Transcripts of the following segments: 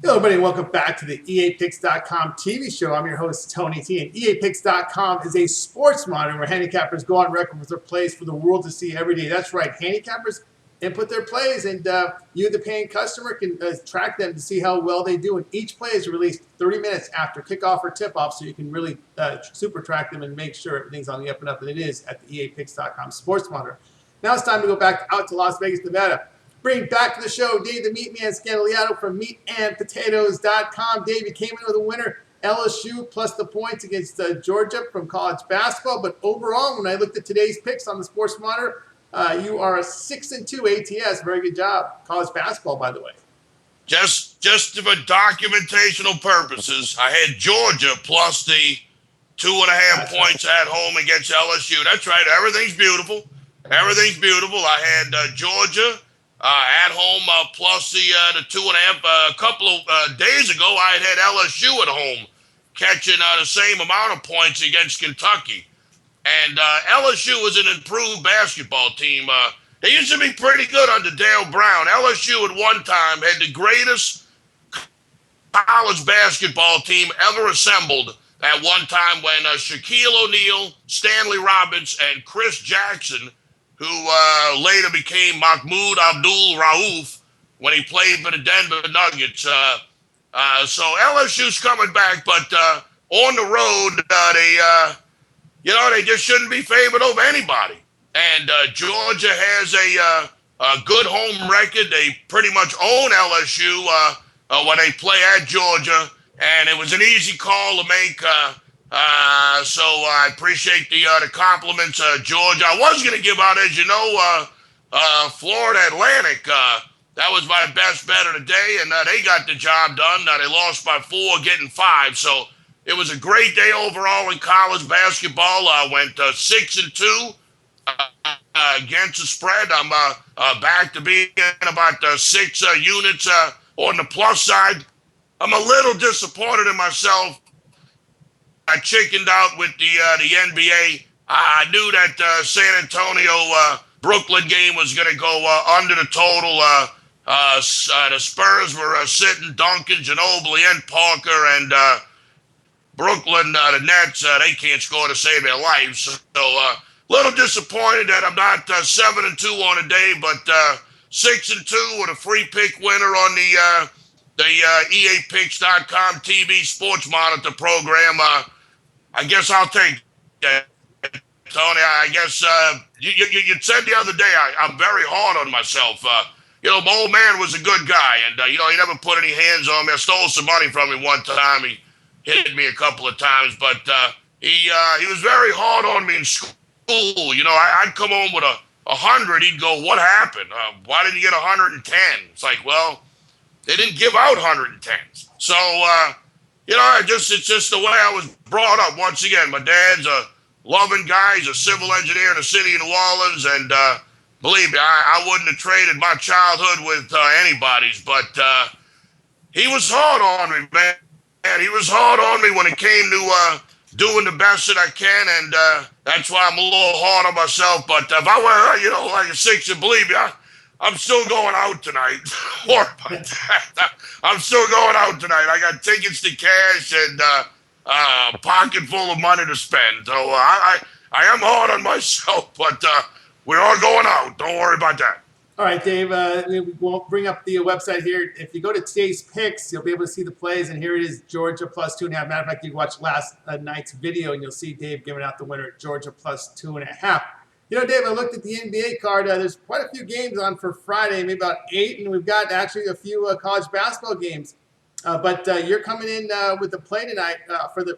Hello, everybody, and welcome back to the EAPicks.com TV show. I'm your host, Tony T, and EAPicks.com is a sports monitor where handicappers go on record with their plays for the world to see every day. That's right, handicappers input their plays, and you, the paying customer, can track them to see how well they do. And each play is released 30 minutes after kickoff or tip-off, so you can really super track them and make sure everything's on the up and up, and it is at the EAPicks.com sports monitor. Now it's time to go back out to Las Vegas, Nevada. Bring back to the show Dave the Meatman Scandaliato from meatandpotatoes.com. Dave, you came in with a winner, LSU plus the points against Georgia from college basketball. But overall, when I looked at today's picks on the Sports Monitor, you are a 6-2 ATS. Very good job. College basketball, by the way. Just for documentational purposes, I had Georgia plus the 2.5 points at home against LSU. That's right. Everything's beautiful. Everything's beautiful. I had Georgia at home plus the 2.5. A couple of days ago, I had LSU at home catching the same amount of points against Kentucky. And LSU was an improved basketball team. They used to be pretty good under Dale Brown. LSU at one time had the greatest college basketball team ever assembled at one time when Shaquille O'Neal, Stanley Robbins, and Chris Jackson, who later became Mahmoud Abdul-Rauf when he played for the Denver Nuggets. So LSU's coming back, but on the road, they just shouldn't be favored over anybody. And Georgia has a good home record. They pretty much own LSU when they play at Georgia, and it was an easy call to make. So I appreciate the compliments, Georgia. I was going to give out, as you know, Florida Atlantic. That was my best bet of the day, and they got the job done. They lost by 4, getting 5. So it was a great day overall in college basketball. I went 6-2 against the spread. I'm back to being about 6 units on the plus side. I'm a little disappointed in myself. I chickened out with the NBA. I knew that San Antonio Brooklyn game was going to go under the total. The Spurs were sitting Duncan, Ginobili, and Parker, and Brooklyn, the Nets, they can't score to save their lives. So a little disappointed that I'm not 7-2 on the day, but 6-2 with a free pick winner on the EAPicks.com TV Sports Monitor program. I guess I'll take that, Tony. I guess you said the other day I'm very hard on myself. My old man was a good guy, and he never put any hands on me. I stole some money from him one time. He hit me a couple of times, but he was very hard on me in school. I'd come home with 100. He'd go, "What happened? Why didn't you get 110?" It's like, well, they didn't give out 110s. So, it's just the way I was brought up. Once again, my dad's a loving guy. He's a civil engineer in the city of New Orleans, and believe me, I wouldn't have traded my childhood with anybody's, but he was hard on me, man. He was hard on me when it came to doing the best that I can, and that's why I'm a little hard on myself. But if I were, like a 6, and believe me, I'm still going out tonight. I'm still going out tonight. I got tickets to cash and a pocket full of money to spend. So I am hard on myself, but we are going out. Don't worry about that. All right, Dave, we won't bring up the website here. If you go to today's picks, you'll be able to see the plays, and here it is, Georgia plus 2.5. Matter of fact, you can watch last night's video, and you'll see Dave giving out the winner, Georgia plus 2.5. Dave, I looked at the NBA card. There's quite a few games on for Friday, maybe about 8, and we've got actually a few college basketball games. But you're coming in with the play tonight for the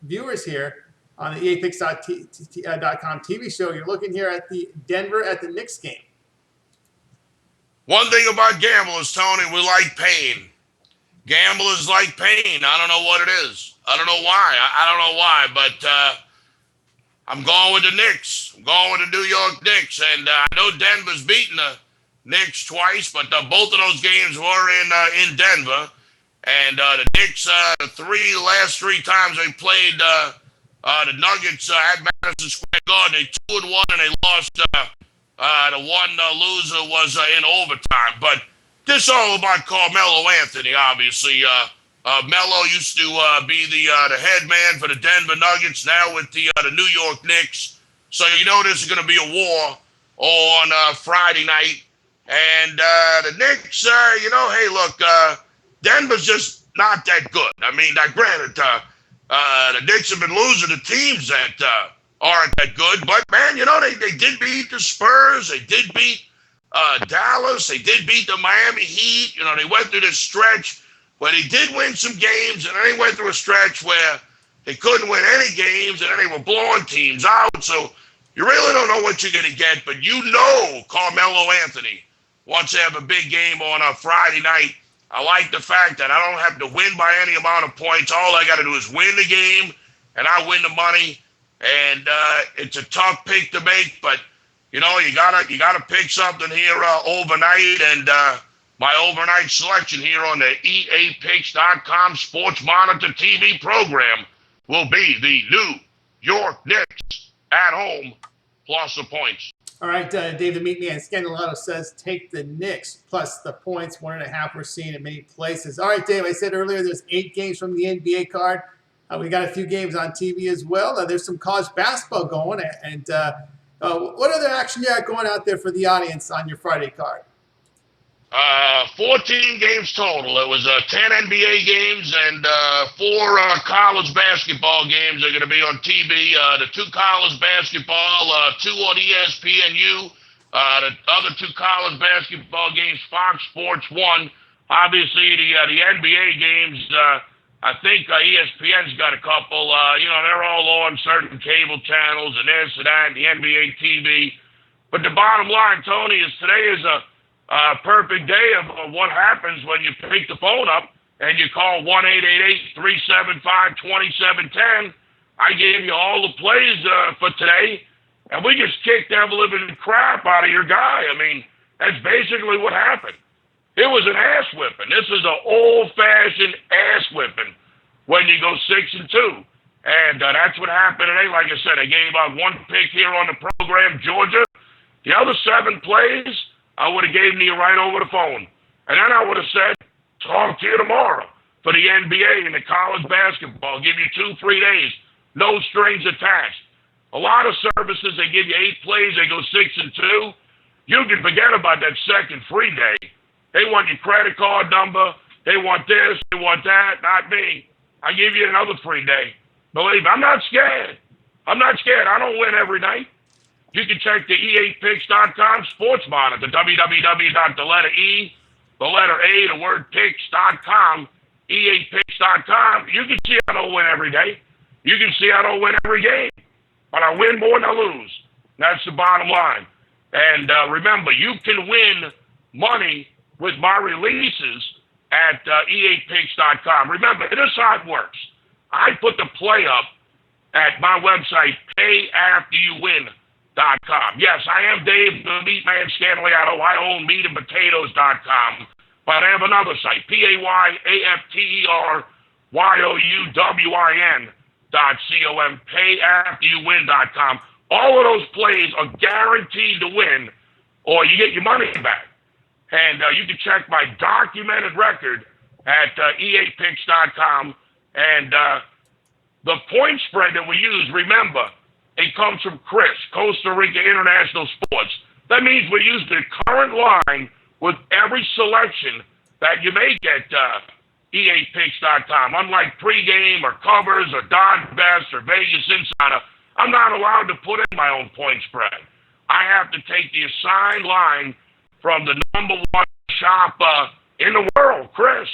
viewers here on the EAPicks.com TV show. You're looking here at the Denver at the Knicks game. One thing about gamblers, Tony, we like pain. Gamblers like pain. I don't know what it is. I don't know why. I don't know why, but I'm going with the Knicks. I'm going with the New York Knicks. And I know Denver's beaten the Knicks twice, but both of those games were in Denver. And the Knicks, the last three times they played the Nuggets at Madison Square Garden, they 2-1, and they lost. The one loser was in overtime. But this all about Carmelo Anthony, obviously. Melo used to be the head man for the Denver Nuggets, now with the New York Knicks. So you know this is going to be a war on Friday night. And the Knicks, hey, look, Denver's just not that good. I mean, granted, the Knicks have been losing to teams that aren't that good. But, man, they did beat the Spurs. They did beat Dallas. They did beat the Miami Heat. They went through this stretch where they did win some games, and then they went through a stretch where they couldn't win any games, and then they were blowing teams out. So you really don't know what you're going to get, but Carmelo Anthony wants to have a big game on a Friday night. I like the fact that I don't have to win by any amount of points. All I got to do is win the game, and I win the money. And it's a tough pick to make, but you gotta pick something here overnight. And my overnight selection here on the EAPicks.com Sports Monitor TV program will be the New York Knicks at home plus the points. All right, David Meatman Scandaliato says take the Knicks plus the points, 1.5 we're seeing in many places. All right, Dave, I said earlier there's 8 games from the NBA card. We got a few games on TV as well. There's some college basketball going. And what other action you got going out there for the audience on your Friday card? 14 games total. It was 10 NBA games and 4 college basketball games are going to be on TV. The 2 college basketball, 2 on ESPNU. The other 2 college basketball games, Fox Sports 1. Obviously, the NBA games, I think ESPN's got a couple. They're all on certain cable channels and this and that, and the NBA TV. But the bottom line, Tony, is today is a perfect day of what happens when you pick the phone up and you call 1-888-375-2710. I gave you all the plays for today, and we just kicked the living crap out of your guy. I mean, that's basically what happened. It was an ass whipping. This is an old-fashioned ass whipping when you go 6-2. And that's what happened today. Like I said, I gave out 1 pick here on the program, Georgia. The other 7 plays, I would have given you right over the phone. And then I would have said, talk to you tomorrow for the NBA and the college basketball. Give you 2-3 days. No strings attached. A lot of services, they give you 8 plays. They go 6-2. You can forget about that second free day. They want your credit card number. They want this. They want that. Not me. I give you another free day. Believe me, I'm not scared. I'm not scared. I don't win every night. You can check the EAPicks.com Sports Monitor, www.picks.com, EAPicks.com. You can see I don't win every day. You can see I don't win every game. But I win more than I lose. That's the bottom line. And remember, you can win money with my releases at EAPicks.com. Remember, this is how it works. I put the play up at my website, payafteryouwin.com. Yes, I am Dave, the Meatman Scandaliato. I own meatandpotatoes.com. But I have another site, payafteryouwin.com, payafteryouwin.com. All of those plays are guaranteed to win, or you get your money back. And you can check my documented record at EAPicks.com. And the point spread that we use, remember, it comes from Chris, Costa Rica International Sports. That means we use the current line with every selection that you make at EAPicks.com. Unlike pregame or covers or Don Best or Vegas Insider, I'm not allowed to put in my own point spread. I have to take the assigned line from the number 1 shop in the world, Chris,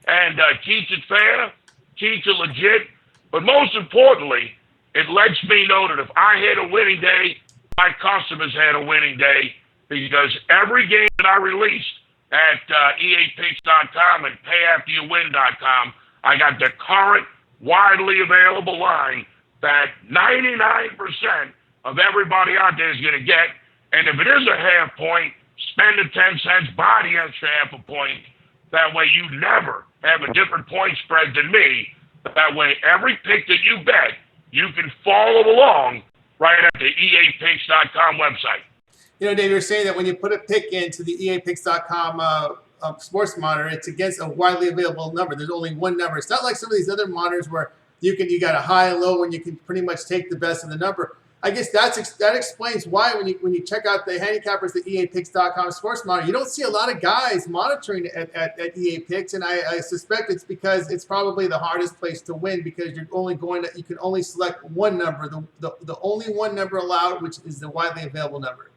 and keeps it fair, keeps it legit, but most importantly, it lets me know that if I had a winning day, my customers had a winning day, because every game that I released at EAPicks.com and payafteryouwin.com, I got the current, widely available line that 99% of everybody out there is going to get, and if it is a half point, spend the 10 cents, buy the extra half a point. That way you never have a different point spread than me. That way every pick that you bet, you can follow along right at the EAPicks.com website. Dave, you're saying that when you put a pick into the EAPicks.com sports monitor, it's against a widely available number. There's only one number. It's not like some of these other monitors where you got a high and low and you can pretty much take the best of the number. I guess that explains why when you check out the handicappers, the EAPicks.com sports monitor, you don't see a lot of guys monitoring at EA Picks, and I suspect it's because it's probably the hardest place to win because you can only select one number, the only one number allowed, which is the widely available number.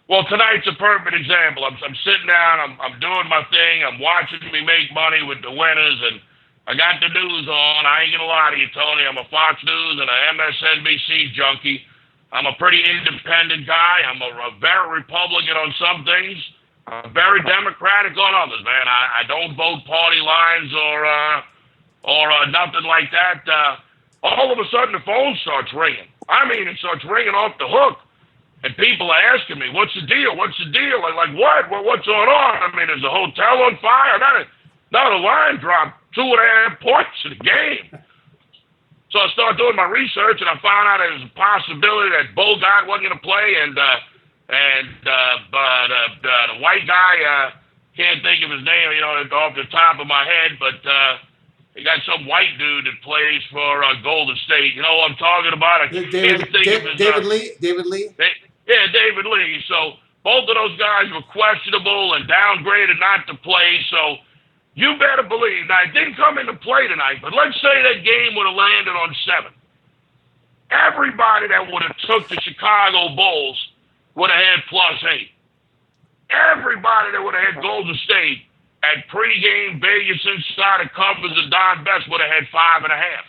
Well, tonight's a perfect example. I'm sitting down, I'm doing my thing, I'm watching me make money with the winners, and I got the news on. I ain't gonna lie to you, Tony. I'm a Fox News and a MSNBC junkie. I'm a pretty independent guy. I'm a very Republican on some things. I'm very Democratic on others, man. I don't vote party lines or nothing like that. All of a sudden, the phone starts ringing. I mean, it starts ringing off the hook. And people are asking me, what's the deal? What's the deal? I'm like, what? What's going on? I mean, is the hotel on fire? Not a line dropped 2.5 points in the game. So I started doing my research, and I found out there was a possibility that Bogart wasn't going to play, and the white guy, can't think of his name, off the top of my head, but they got some white dude that plays for Golden State. You know what I'm talking about? David Lee. Yeah, David Lee. So both of those guys were questionable and downgraded not to play. So you better believe. Now, it didn't come into play tonight, but let's say that game would have landed on 7. Everybody that would have took the Chicago Bulls would have had +8. Everybody that would have had Golden State at pregame Vegas Insider Conference and Don Best would have had 5.5.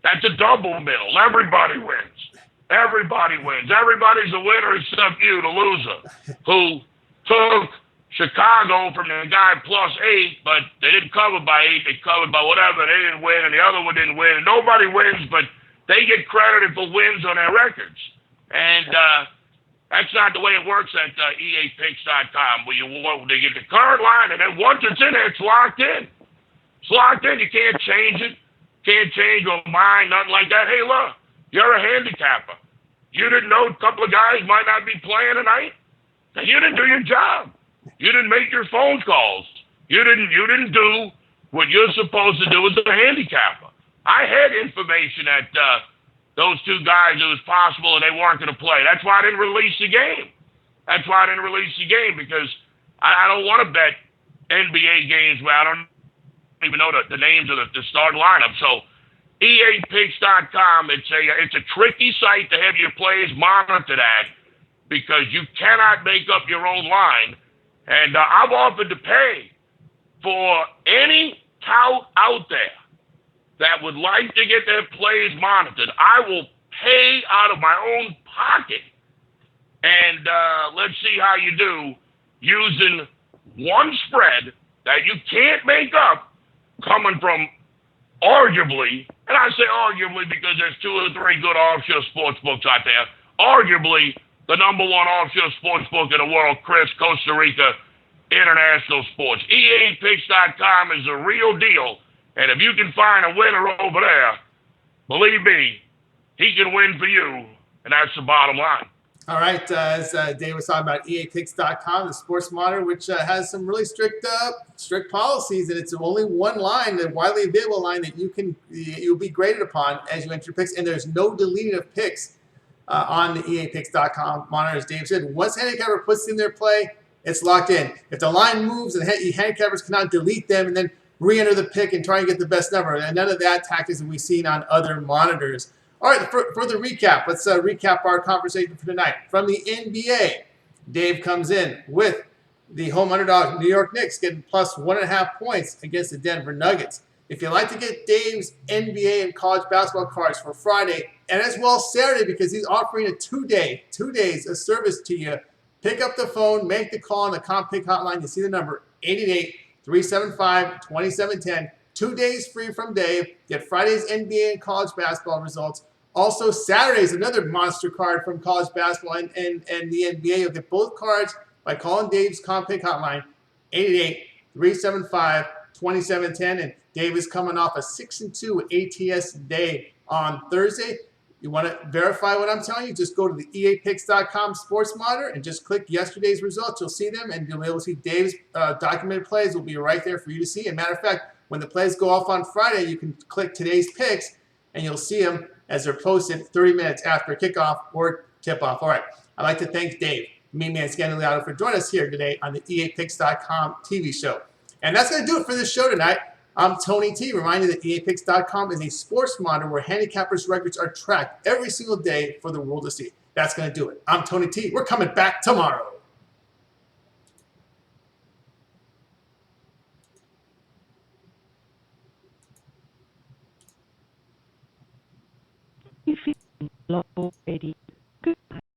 That's a double middle. Everybody wins. Everybody wins. Everybody's a winner except you, the loser, who took Chicago from the guy +8, but they didn't cover by 8. They covered by whatever. They didn't win, and the other one didn't win. And nobody wins, but they get credited for wins on their records. And that's not the way it works at EAPicks.com, where they get the current line, and then once it's in there, it's locked in. It's locked in. You can't change it. Can't change your mind, nothing like that. Hey, look, you're a handicapper. You didn't know a couple of guys might not be playing tonight? You didn't do your job. You didn't make your phone calls. You didn't do what you're supposed to do as a handicapper. I had information that those two guys, it was possible and they weren't going to play. That's why I didn't release the game. Because I don't want to bet NBA games where I don't even know the names of the starting lineup. So EAPicks.com, it's a tricky site to have your players monitored at because you cannot make up your own line. And I've offered to pay for any tout out there that would like to get their plays monitored. I will pay out of my own pocket. And let's see how you do using one spread that you can't make up coming from arguably, and I say arguably because there's 2 or 3 good offshore sports books out there, arguably the #1 offshore sports book in the world, Chris, Costa Rica International Sports. EAPicks.com is a real deal. And if you can find a winner over there, believe me, he can win for you. And that's the bottom line. All right. As Dave was talking about EAPicks.com, the sports monitor, which has some really strict policies, and it's only one line, the widely available line that you'll be graded upon as you enter your picks. And there's no deleting of picks on the EAPicks.com monitor. As Dave said, once handicapper puts in their play, it's locked in. If the line moves, and handicappers cannot delete them and then re-enter the pick and try and get the best number. And none of that tactics that we've seen on other monitors. All right, for the recap, let's recap our conversation for tonight. From the NBA, Dave comes in with the home underdog New York Knicks getting +1.5 points against the Denver Nuggets. If you'd like to get Dave's NBA and college basketball cards for Friday and as well Saturday, because he's offering a 2 days of service to you, pick up the phone, make the call on the CompPick hotline. You see the number 888-375-2710. 2 days free from Dave. Get Friday's NBA and college basketball results. Also, Saturday's another monster card from college basketball and the NBA. You'll get both cards by calling Dave's CompPick hotline, 888-375-2710. And Dave is coming off a 6-2 ATS day on Thursday. You want to verify what I'm telling you? Just go to the eapicks.com sports monitor and just click yesterday's results. You'll see them, and you'll be able to see Dave's documented plays will be right there for you to see. And matter of fact, when the plays go off on Friday, you can click today's picks, and you'll see them as they're posted 30 minutes after kickoff or tip-off. All right, I'd like to thank Dave, Meatman, Scandaliato, for joining us here today on the eapicks.com TV show. And that's going to do it for this show tonight. I'm Tony T, reminding you that eapicks.com is a sports monitor where handicappers' records are tracked every single day for the world to see. That's going to do it. I'm Tony T. We're coming back tomorrow. Low 80.